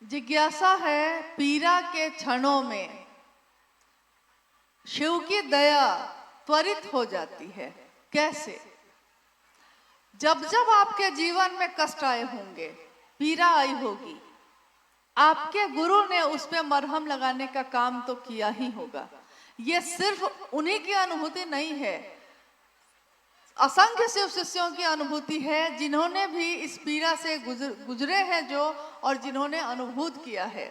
जिज्ञासा है पीड़ा के क्षणों में शिव की दया त्वरित हो जाती है। कैसे? जब जब आपके जीवन में कष्ट आए होंगे, पीड़ा आई होगी, आपके गुरु ने उस पे मरहम लगाने का काम तो किया ही होगा। ये सिर्फ उन्हीं की अनुभूति नहीं है, असंख्य शिव शिष्यों की अनुभूति है जिन्होंने भी इस पीड़ा से गुजरे हैं जो, और जिन्होंने अनुभूत किया है।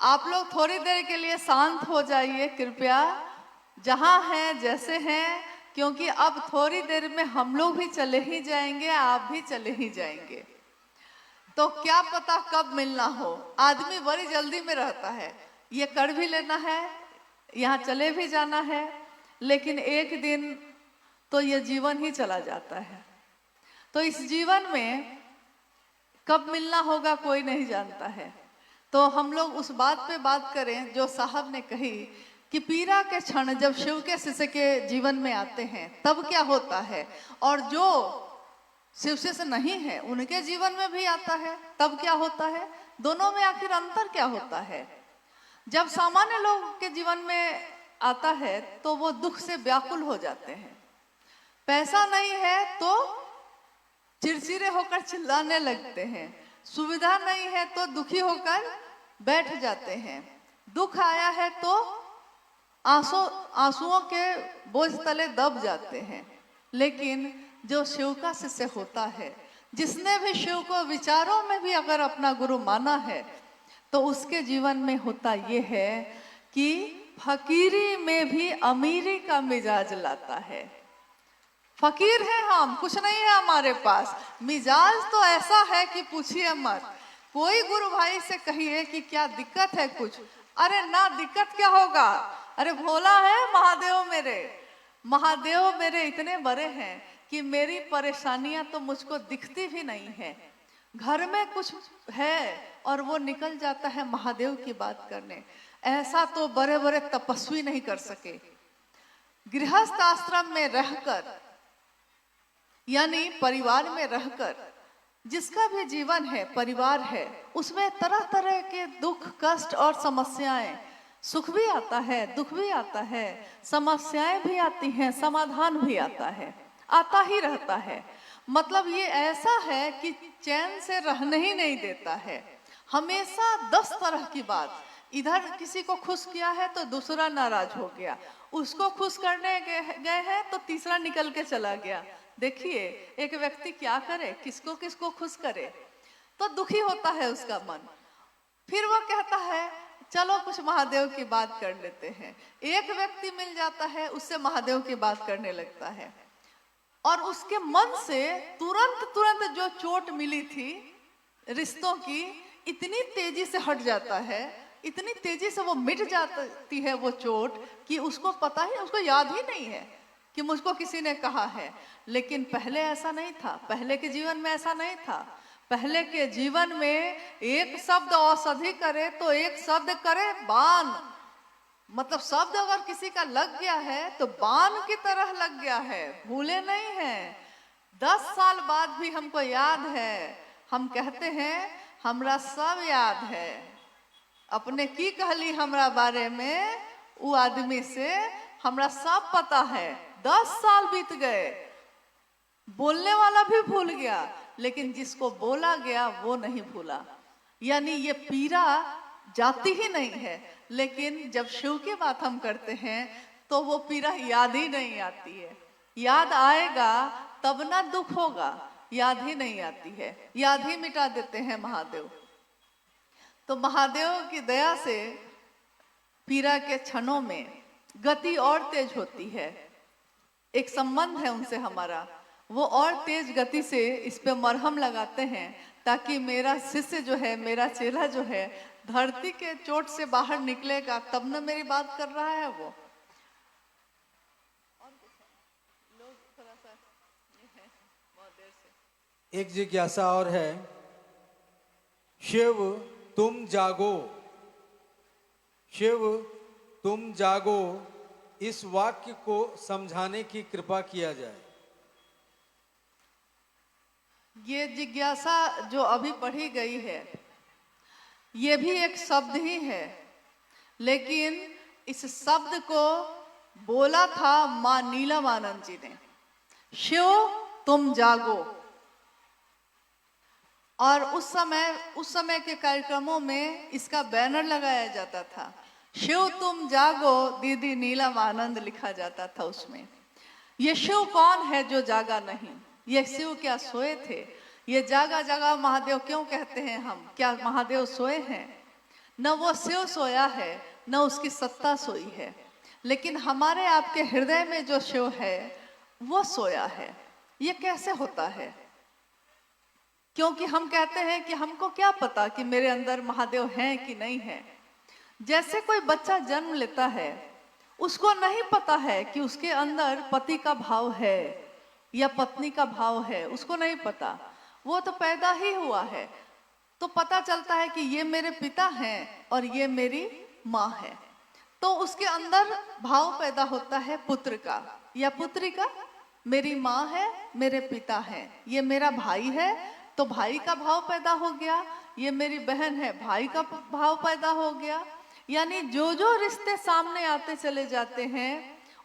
आप लोग थोड़ी देर के लिए शांत हो जाइए कृपया, जहां हैं जैसे हैं, क्योंकि अब थोड़ी देर में हम लोग भी चले ही जाएंगे, आप भी चले ही जाएंगे। तो क्या पता कब मिलना हो। आदमी बड़ी जल्दी में रहता है, ये कर भी लेना है, यहाँ चले भी जाना है, लेकिन एक दिन तो ये जीवन ही चला जाता है। तो इस जीवन में कब मिलना होगा कोई नहीं जानता है। तो हम लोग उस बात पे बात करें जो साहब ने कही कि पीड़ा के क्षण जब शिव के शिष्य के जीवन में आते हैं तब क्या होता है, और जो शिव शिष्य नहीं है उनके जीवन में भी आता है तब क्या होता है। दोनों में आखिर अंतर क्या होता है? जब सामान्य लोग के जीवन में आता है तो वो दुख से व्याकुल हो जाते हैं। पैसा नहीं है तो चिड़चिड़े होकर चिल्लाने लगते हैं, सुविधा नहीं है तो दुखी होकर बैठ जाते हैं, दुख आया है तो आंसुओं के बोझ तले दब जाते हैं। लेकिन जो शिव का शिष्य होता है, जिसने भी शिव को विचारों में भी अगर अपना गुरु माना है, तो उसके जीवन में होता ये है कि फकीरी में भी अमीरी का मिजाज लाता है। फकीर है हम, कुछ नहीं है हमारे पास, मिजाज तो ऐसा है कि पूछिए मत। कोई गुरु भाई से कहिए कि क्या दिक्कत है कुछ, अरे ना दिक्कत क्या होगा, अरे भोला है महादेव मेरे, महादेव मेरे इतने बड़े हैं कि मेरी परेशानियां तो मुझको दिखती भी नहीं है। घर में कुछ है और वो निकल जाता है महादेव की बात करने। ऐसा तो बड़े बड़े तपस्वी नहीं कर सके। गृहस्थ आश्रम में रहकर, यानी परिवार में रहकर, जिसका भी जीवन है, परिवार है, उसमें तरह तरह के दुख कष्ट और समस्याएं, सुख भी आता है, दुख भी आता है, समस्याएं भी आती हैं, समाधान भी आता है, आता ही रहता है। मतलब ये ऐसा है कि चैन से रहने ही नहीं देता है। हमेशा 10 तरह की बात, इधर किसी को खुश किया है तो दूसरा नाराज हो गया, उसको खुश करने गए हैं तो तीसरा निकल के चला गया। देखिए एक व्यक्ति क्या करे, किसको किसको खुश करे, तो दुखी होता है उसका मन। फिर वो कहता है चलो कुछ महादेव की बात कर लेते हैं। एक व्यक्ति मिल जाता है, उससे महादेव की बात करने लगता है, और उसके मन से तुरंत तुरंत जो चोट मिली थी रिश्तों की, इतनी तेजी से हट जाता है, इतनी तेजी से वो मिट जाती है वो चोट कि उसको पता ही, उसको याद ही नहीं है कि मुझको किसी ने कहा है। लेकिन पहले ऐसा नहीं था, पहले के जीवन में ऐसा नहीं था। पहले के जीवन में एक शब्द औषधि करे तो एक शब्द करे बाण, मतलब शब्द अगर किसी का लग गया है तो बाण की तरह लग गया है, भूले नहीं हैं। 10 साल बाद भी हमको याद है, हम कहते हैं हमरा सब याद है, अपने की कहली हमरा बारे में, वो आदमी से हमरा सब पता है। 10 साल बीत गए, बोलने वाला भी भूल गया, लेकिन जिसको बोला गया वो नहीं भूला। यानी ये पीड़ा जाती ही नहीं है। लेकिन जब शिव की बात हम करते हैं तो वो पीड़ा याद ही नहीं आती है। याद आएगा तब ना दुख होगा, याद ही नहीं आती है, याद ही मिटा देते हैं महादेव। तो महादेव की दया से पीड़ा के क्षणों में गति और तेज होती है। एक संबंध है उनसे हमारा, वो और तेज गति से इस पे मरहम लगाते हैं ताकि मेरा शिष्य जो है, मेरा चेला जो है, धरती के चोट से बाहर निकलेगा तब न मेरी बात कर रहा है वो। एक जिज्ञासा और है, शिव तुम जागो, शिव तुम जागो, इस वाक्य को समझाने की कृपा किया जाए। ये जिज्ञासा जो अभी पढ़ी गई है, ये भी एक शब्द ही है, लेकिन इस शब्द को बोला था माँ नीलमानंद जी ने। शिव तुम जागो। और उस समय के कार्यक्रमों में इसका बैनर लगाया जाता था, शिव तुम जागो दीदी नीलमानंद लिखा जाता था उसमें। ये शिव कौन है जो जागा नहीं? ये शिव क्या सोए थे? ये जागा जागा महादेव क्यों कहते हैं हम? क्या महादेव सोए हैं? न वो शिव सोया है, न उसकी सत्ता सोई है, लेकिन हमारे आपके हृदय में जो शिव है वो सोया है। ये कैसे होता है? क्योंकि हम कहते हैं कि हमको क्या पता कि मेरे अंदर महादेव हैं कि नहीं है। जैसे कोई बच्चा जन्म लेता है, उसको नहीं पता है कि उसके अंदर पति का भाव है या पत्नी का भाव है, उसको नहीं पता। वो तो पैदा ही हुआ है तो पता चलता है कि ये मेरे पिता हैं और ये मेरी माँ है। तो उसके अंदर भाव पैदा होता है पुत्र का या पुत्री का। मेरी माँ है, मेरे पिता हैं, ये मेरा भाई है तो भाई का भाव पैदा हो गया, ये मेरी बहन है, भाई का भाव पैदा हो गया। यानी जो जो रिश्ते सामने आते चले जाते हैं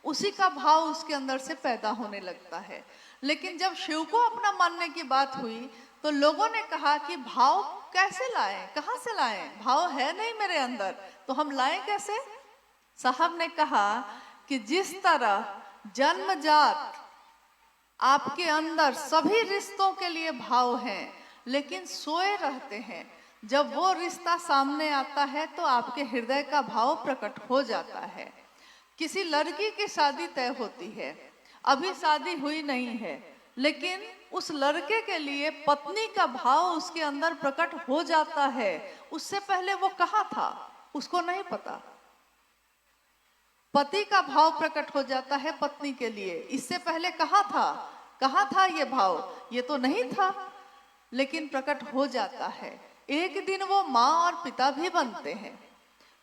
उसी का भाव उसके अंदर से पैदा होने लगता है। लेकिन जब शिव को अपना मानने की बात हुई तो लोगों ने कहा कि भाव कैसे लाएं, कहाँ से लाएं? भाव है नहीं मेरे अंदर, तो हम लाएं कैसे? साहब ने कहा कि जिस तरह जन्मजात आपके अंदर सभी रिश्तों के लिए भाव हैं, लेकिन सोए रहते हैं, जब वो रिश्ता सामने आता है तो आपके हृदय का भाव प्रकट हो जाता है। किसी लड़की की शादी तय होती है, अभी शादी हुई नहीं है, लेकिन उस लड़के के लिए पत्नी का भाव उसके अंदर प्रकट हो जाता है। उससे पहले वो कहाँ था उसको नहीं पता। पति का भाव प्रकट हो जाता है पत्नी के लिए, इससे पहले कहाँ था ये भाव? ये तो नहीं था, लेकिन प्रकट हो जाता है। एक दिन वो माँ और पिता भी बनते हैं।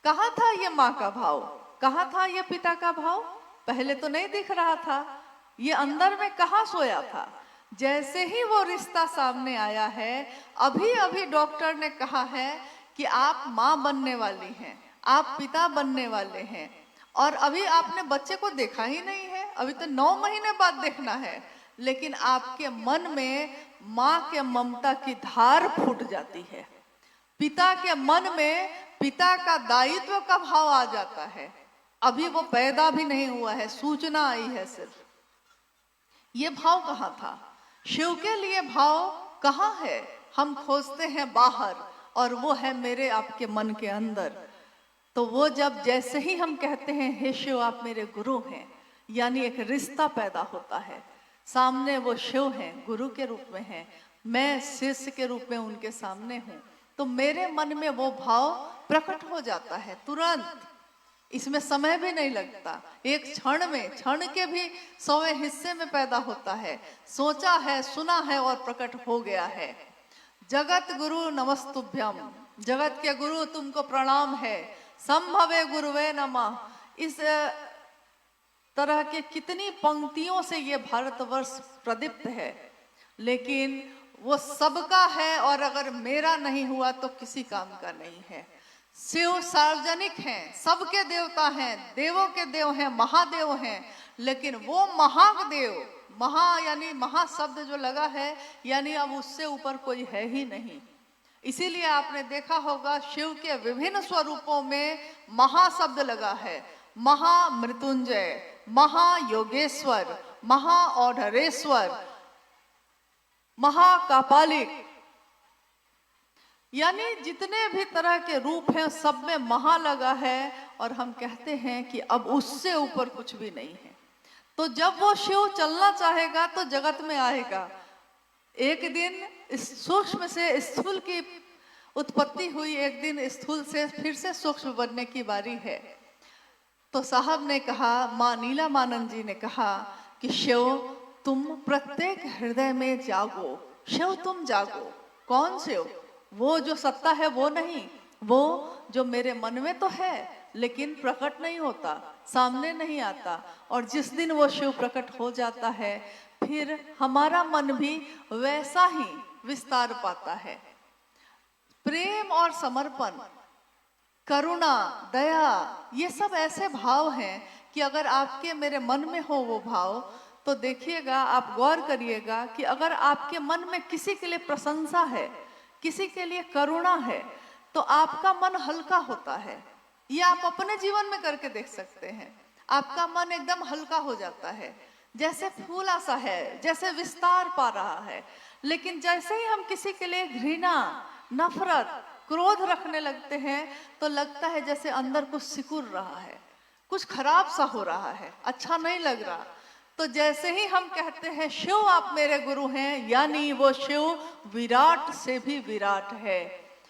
कहाँ था ये माँ का भाव? कहाँ था ये पिता का भाव? पहले तो नहीं दिख रहा था, ये अंदर में कहाँ सोया था? जैसे ही वो रिश्ता सामने आया है, अभी अभी डॉक्टर ने कहा है कि आप माँ बनने वाली हैं, आप पिता बनने वाले हैं, और अभी आपने बच्चे को देखा ही नहीं है, अभी तो 9 महीने बाद देखना है, लेकिन आपके मन में माँ के ममता की धार फूट जाती है। पिता के मन में पिता का दायित्व का भाव आ जाता है। अभी वो पैदा भी नहीं हुआ है, सूचना आई है सिर्फ। ये भाव कहाँ था? शिव के लिए भाव कहाँ है? हम खोजते हैं बाहर, और वो है मेरे आपके मन के अंदर। तो वो जब जैसे ही हम कहते हैं हे शिव आप मेरे गुरु हैं, यानी एक रिश्ता पैदा होता है। सामने वो शिव हैं, गुरु के रूप में हैं, मैं शिष्य के रूप में उनके सामने हूँ, तो मेरे मन में वो भाव प्रकट हो जाता है तुरंत। इसमें समय भी नहीं लगता, एक क्षण में, क्षण के भी 100वें हिस्से में पैदा होता है। सोचा है, सुना है और प्रकट हो गया है। जगत गुरु नमस्तुभ्यम, जगत के गुरु तुमको प्रणाम है। संभवे गुरुवे नमः। इस तरह के कितनी पंक्तियों से ये भारतवर्ष प्रदीप्त है, लेकिन वो सबका है, और अगर मेरा नहीं हुआ तो किसी काम का नहीं है। शिव सार्वजनिक हैं, सबके देवता हैं, देवों के देव हैं, महादेव हैं, लेकिन वो महादेव, महा यानी महा शब्द जो लगा है, यानी अब उससे ऊपर कोई है ही नहीं। इसीलिए आपने देखा होगा शिव के विभिन्न स्वरूपों में महा शब्द लगा है। महामृत्युंजय, महायोगेश्वर, महाऔढ़रेश्वर, महाकापालिक, यानी जितने भी तरह के रूप हैं सब में महा लगा है। और हम कहते हैं कि अब उससे ऊपर कुछ भी नहीं है। तो जब वो शिव चलना चाहेगा तो जगत में आएगा। एक दिन इस सूक्ष्म से स्थूल की उत्पत्ति हुई, एक दिन स्थूल से फिर से सूक्ष्म बनने की बारी है। तो साहब ने कहा, माँ नीलमानंद जी ने कहा कि शिव तुम प्रत्येक हृदय में जागो, शिव तुम जागो। कौन शिव? वो जो सत्ता है वो नहीं, वो जो मेरे मन में तो है, लेकिन प्रकट नहीं होता, सामने नहीं आता। और जिस दिन वो शिव प्रकट हो जाता है, फिर हमारा मन भी वैसा ही विस्तार पाता है। प्रेम और समर्पण, करुणा, दया, ये सब ऐसे भाव हैं कि अगर आपके मेरे मन में हो वो भाव, तो देखिएगा, आप गौर करिएगा कि अगर आपके मन में किसी के लिए प्रशंसा है, किसी के लिए करुणा है, तो आपका मन हल्का होता है। ये आप अपने जीवन में करके देख सकते हैं। आपका मन एकदम हल्का हो जाता है, जैसे फूला सा है, जैसे विस्तार पा रहा है। लेकिन जैसे ही हम किसी के लिए घृणा, नफरत, क्रोध रखने लगते हैं, तो लगता है जैसे अंदर कुछ सिकुड़ रहा है, कुछ खराब सा हो रहा है, अच्छा नहीं लग रहा। तो जैसे ही हम कहते हैं शिव आप मेरे गुरु हैं, यानी वो शिव विराट से भी विराट है।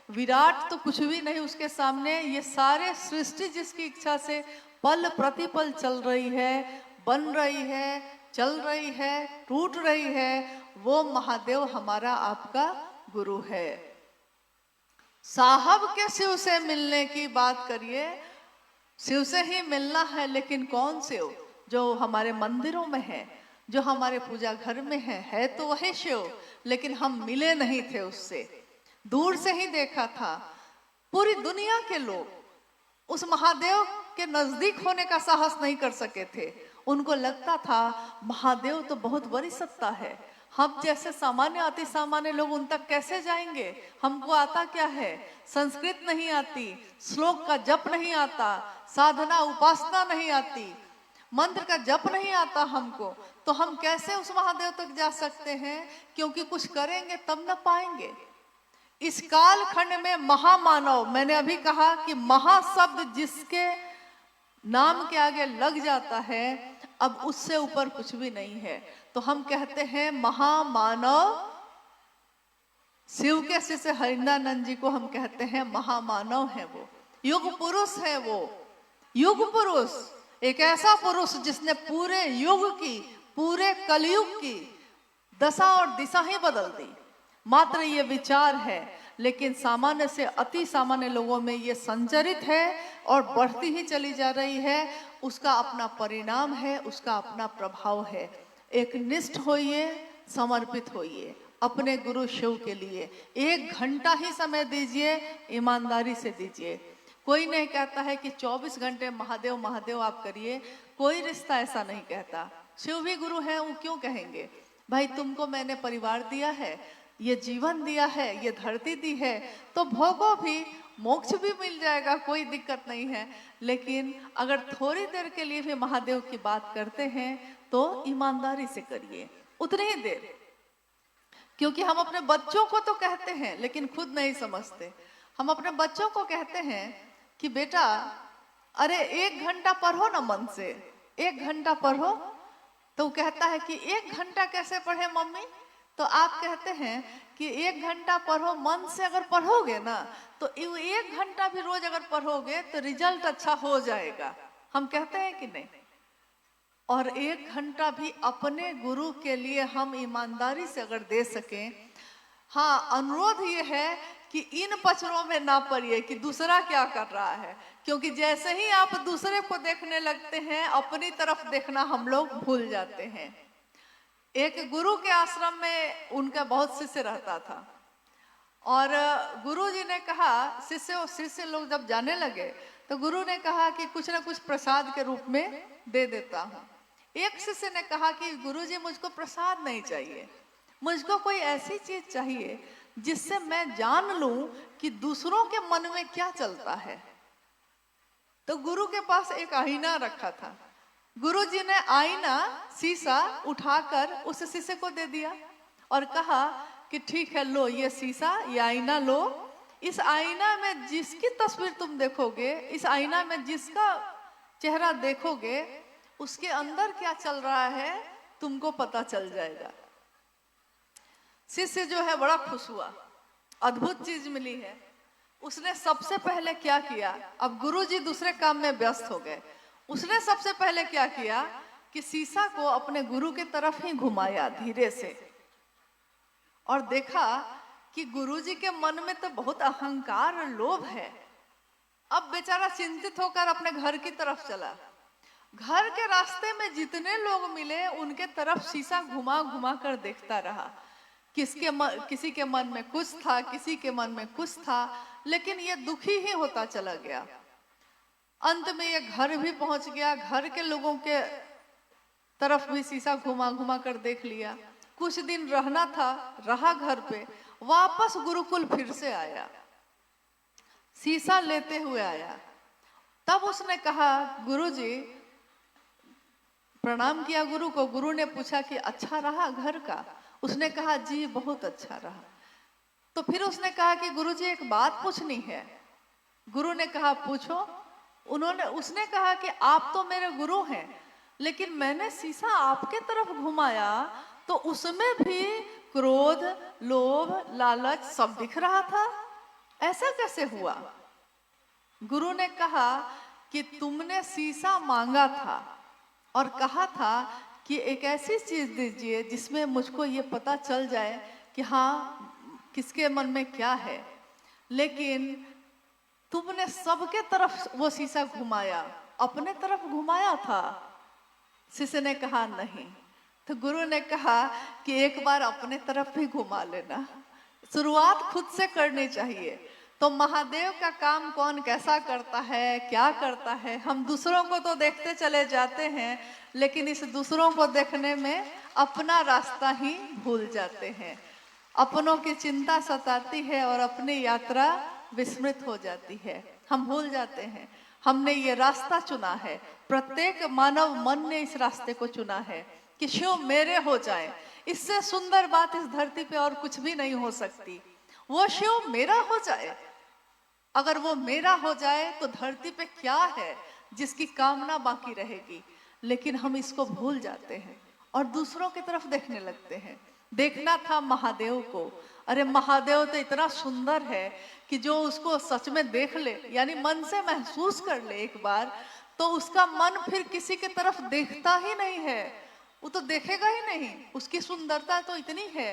विराट तो कुछ भी नहीं उसके सामने। ये सारे सृष्टि जिसकी इच्छा से पल प्रतिपल चल रही है, बन रही है, चल रही है, टूट रही है, वो महादेव हमारा आपका गुरु है। साहब के शिव से मिलने की बात करिए, शिव से ही मिलना है, लेकिन कौन शिव? जो हमारे मंदिरों में है, जो हमारे पूजा घर में है तो वही शिव, लेकिन हम मिले नहीं थे उससे, दूर से ही देखा था। पूरी दुनिया के लोग उस महादेव के नजदीक होने का साहस नहीं कर सके थे। उनको लगता था महादेव तो बहुत बड़ी सत्ता है, हम जैसे सामान्य अति सामान्य लोग उन तक कैसे जाएंगे? हमको आता क्या है? संस्कृत नहीं आती, श्लोक का जप नहीं आता, साधना उपासना नहीं आती, मंत्र का जप नहीं आता हमको, तो हम कैसे उस महादेव तक जा सकते हैं? क्योंकि कुछ करेंगे तब न पाएंगे। इस काल खंड में महामानव, मैंने अभी कहा कि महाशब्द जिसके नाम के आगे लग जाता है, अब उससे ऊपर कुछ भी नहीं है। तो हम कहते हैं महामानव, शिव के शिष्य हरिंद्रानंद जी को हम कहते हैं महामानव है। वो युग पुरुष है। वो युग पुरुष, एक ऐसा पुरुष जिसने पूरे युग की, पूरे कलयुग की दशा और दिशा ही बदल दी। मात्र ये विचार है, लेकिन सामान्य से अति सामान्य लोगों में ये संचरित है और बढ़ती ही चली जा रही है। उसका अपना परिणाम है, उसका अपना प्रभाव है। एक निष्ठ होइए, समर्पित होइए अपने गुरु शिव के लिए। 1 घंटा ही समय दीजिए, ईमानदारी से दीजिए। कोई नहीं कहता है कि 24 घंटे महादेव महादेव आप करिए, कोई रिश्ता ऐसा नहीं कहता। शिव भी गुरु है, वो क्यों कहेंगे? भाई तुमको मैंने परिवार दिया है, ये जीवन दिया है, ये धरती दी है, तो भोगो भी, मोक्ष भी मिल जाएगा, कोई दिक्कत नहीं है। लेकिन अगर थोड़ी देर के लिए भी महादेव की बात करते हैं तो ईमानदारी से करिए, उतनी ही देर। क्योंकि हम अपने बच्चों को तो कहते हैं लेकिन खुद नहीं समझते। हम अपने बच्चों को कहते हैं कि बेटा अरे 1 घंटा पढ़ो ना मन से, 1 घंटा पढ़ो। तो वो कहता है कि 1 घंटा कैसे पढ़े मम्मी? तो आप कहते हैं कि 1 घंटा पढ़ो मन से। अगर पढ़ोगे ना तो 1 घंटा भी रोज अगर पढ़ोगे तो रिजल्ट अच्छा हो जाएगा। हम कहते हैं कि नहीं? और 1 घंटा भी अपने गुरु के लिए हम ईमानदारी से अगर दे सकें। हाँ, अनुरोध ये है कि इन पचड़ों में ना पड़िए कि दूसरा क्या कर रहा है, क्योंकि जैसे ही आप दूसरे को देखने लगते हैं, अपनी तरफ देखना हम लोग भूल जाते हैं। एक गुरु के आश्रम में उनका बहुत शिष्य रहता था और गुरु जी ने कहा, शिष्य लोग जब जाने लगे तो गुरु ने कहा कि कुछ ना कुछ प्रसाद के रूप में दे देता हूँ। एक शिष्य ने कहा कि गुरु जी मुझको प्रसाद नहीं चाहिए, मुझको कोई ऐसी चीज चाहिए जिससे मैं जान लूं कि दूसरों के मन में क्या चलता है। तो गुरु के पास एक आईना रखा था। गुरु जी ने आईना, शीशा उठाकर उस शिष्य को दे दिया और कहा कि ठीक है, लो ये शीशा, ये आईना लो। इस आईना में जिसकी तस्वीर तुम देखोगे, इस आईना में जिसका चेहरा देखोगे, उसके अंदर क्या चल रहा है तुमको पता चल जाएगा। शिष्य जो है बड़ा खुश हुआ, अद्भुत चीज मिली है। उसने सबसे पहले क्या किया, अब गुरुजी दूसरे काम में व्यस्त हो गए, उसने सबसे पहले क्या किया कि शीशा को अपने गुरु के तरफ ही घुमाया धीरे से और देखा कि गुरुजी के मन में तो बहुत अहंकार और लोभ है। अब बेचारा चिंतित होकर अपने घर की तरफ चला। घर के रास्ते में जितने लोग मिले उनके तरफ शीशा घुमा घुमा कर देखता रहा। किसी के मन में कुछ था, किसी के मन में कुछ था, लेकिन ये दुखी ही होता चला गया। अंत में ये घर भी पहुंच गया। घर के लोगों के तरफ भी शीशा घुमा घुमा कर देख लिया। कुछ दिन रहना था, रहा घर पे। वापस गुरुकुल फिर से आया, शीशा लेते हुए आया। तब उसने कहा, गुरुजी, प्रणाम किया गुरु को। गुरु ने पूछा कि अच्छा रहा घर का? उसने कहा, जी बहुत अच्छा रहा। तो फिर उसने कहा कि गुरुजी एक बात पूछनी है। गुरु ने कहा, पूछो। उसने कहा कि आप तो मेरे गुरु हैं, लेकिन मैंने शीशा आपके तरफ घुमाया तो उसमें भी क्रोध, लोभ, लालच सब दिख रहा था, ऐसा कैसे हुआ? गुरु ने कहा कि तुमने शीशा मांगा था और कहा था कि एक ऐसी चीज दीजिए जिसमें मुझको ये पता चल जाए कि हाँ किसके मन में क्या है, लेकिन तुमने सबके तरफ वो शीशा घुमाया, अपने तरफ घुमाया था? शिष्य ने कहा नहीं। तो गुरु ने कहा कि एक बार अपने तरफ भी घुमा लेना, शुरुआत खुद से करनी चाहिए। तो महादेव का काम कौन कैसा करता है, क्या करता है, हम दूसरों को तो देखते चले जाते हैं, लेकिन इस दूसरों को देखने में अपना रास्ता ही भूल जाते हैं। अपनों की चिंता सताती है और अपनी यात्रा विस्मृत हो जाती है। हम भूल जाते हैं हमने ये रास्ता चुना है। प्रत्येक मानव मन ने इस रास्ते को चुना है कि शिव मेरे हो जाए। इससे सुंदर बात इस धरती पे और कुछ भी नहीं हो सकती। वो शिव मेरा हो जाए। अगर वो मेरा हो जाए तो धरती पे क्या है जिसकी कामना बाकी रहेगी। लेकिन हम इसको भूल जाते हैं और दूसरों की तरफ देखने लगते हैं। देखना था महादेव को। अरे महादेव तो इतना सुंदर है कि जो उसको सच में देख ले, यानी मन से महसूस कर ले एक बार, तो उसका मन फिर किसी की तरफ देखता ही नहीं है। वो तो देखेगा ही नहीं। उसकी सुंदरता तो इतनी है।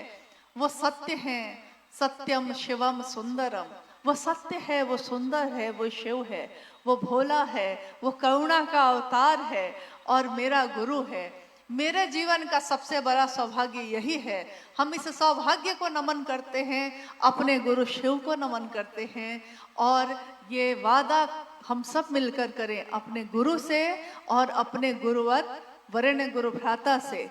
वो सत्य है, सत्यम शिवम सुंदरम। वो सत्य है, वो सुंदर है, वो शिव है, वो भोला है, वो करुणा का अवतार है और मेरा गुरु है। मेरे जीवन का सबसे बड़ा सौभाग्य यही है। हम इस सौभाग्य को नमन करते हैं, अपने गुरु शिव को नमन करते हैं और ये वादा हम सब मिलकर करें अपने गुरु से और अपने गुरुवत वरेण्य गुरु भ्राता से,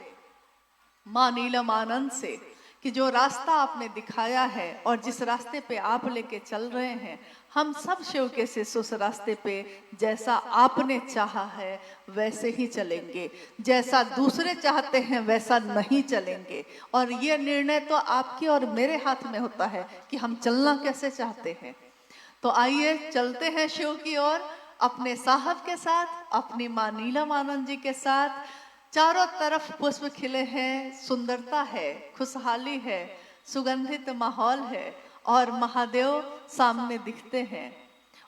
माँ नीलम आनंद से, कि जो रास्ता आपने दिखाया है और जिस रास्ते पे आप लेके चल रहे हैं, हम सब शिव के शिष्य उस रास्ते पे जैसा आपने चाहा है वैसे ही चलेंगे। जैसा दूसरे चाहते हैं वैसा नहीं चलेंगे। और ये निर्णय तो आपके और मेरे हाथ में होता है कि हम चलना कैसे चाहते हैं। तो आइए चलते हैं शिव की ओर, अपने साहब के साथ, अपनी माँ नीलम आनंद जी के साथ। चारों तरफ पुष्प खिले हैं, सुंदरता है, खुशहाली है, सुगंधित माहौल है और महादेव सामने दिखते हैं।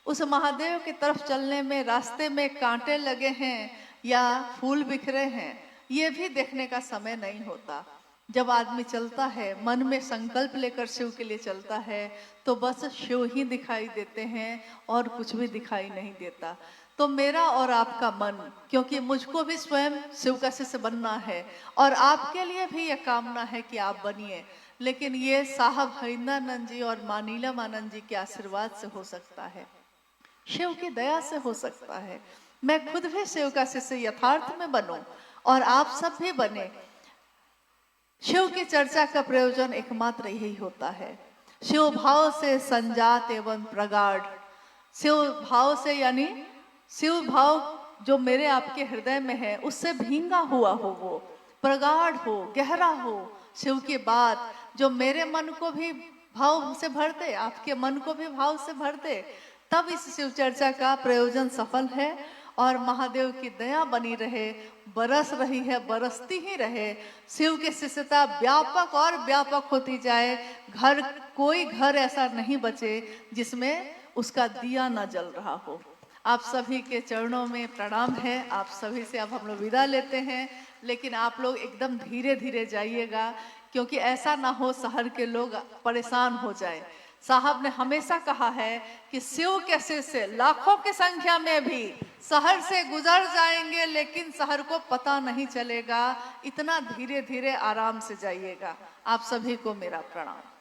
उस महादेव की तरफ चलने में रास्ते में कांटे लगे हैं या फूल बिखरे हैं, ये भी देखने का समय नहीं होता। जब आदमी चलता है, मन में संकल्प लेकर शिव के लिए चलता है, तो बस शिव ही दिखाई देते हैं और कुछ भी दिखाई नहीं देता। तो मेरा और आपका मन, क्योंकि मुझको भी स्वयं शिव का शिष्य बनना है और आपके लिए भी यह कामना है कि आप बनिए, लेकिन ये साहब हरिंदरानंद जी और माँ नीलम आनंद जी के आशीर्वाद से हो सकता है, शिव की दया से हो सकता है। मैं खुद भी शिव का शिष्य यथार्थ में बनूं और आप सब भी बने। शिव की चर्चा का प्रयोजन एकमात्र यही होता है। शिव भाव से संजात एवं प्रगाढ़, शिव भाव से यानी शिव भाव जो मेरे आपके हृदय में है उससे भींगा हुआ हो, वो प्रगाढ़ हो, गहरा हो। शिव की बात जो मेरे मन को भी भाव से भर दे, आपके मन को भी भाव से भर दे, तब इस शिव चर्चा का प्रयोजन सफल है। और महादेव की दया बनी रहे, बरस रही है, बरसती ही रहे। शिव की शिष्यता व्यापक और व्यापक होती जाए। कोई घर ऐसा नहीं बचे जिसमें उसका दिया न जल रहा हो। आप सभी के चरणों में प्रणाम है। आप सभी से अब हम लोग विदा लेते हैं, लेकिन आप लोग एकदम धीरे धीरे जाइएगा, क्योंकि ऐसा ना हो शहर के लोग परेशान हो जाए। साहब ने हमेशा कहा है कि शिव के शिष्य लाखों की संख्या में भी शहर से गुजर जाएंगे, लेकिन शहर को पता नहीं चलेगा, इतना धीरे धीरे आराम से जाइएगा। आप सभी को मेरा प्रणाम।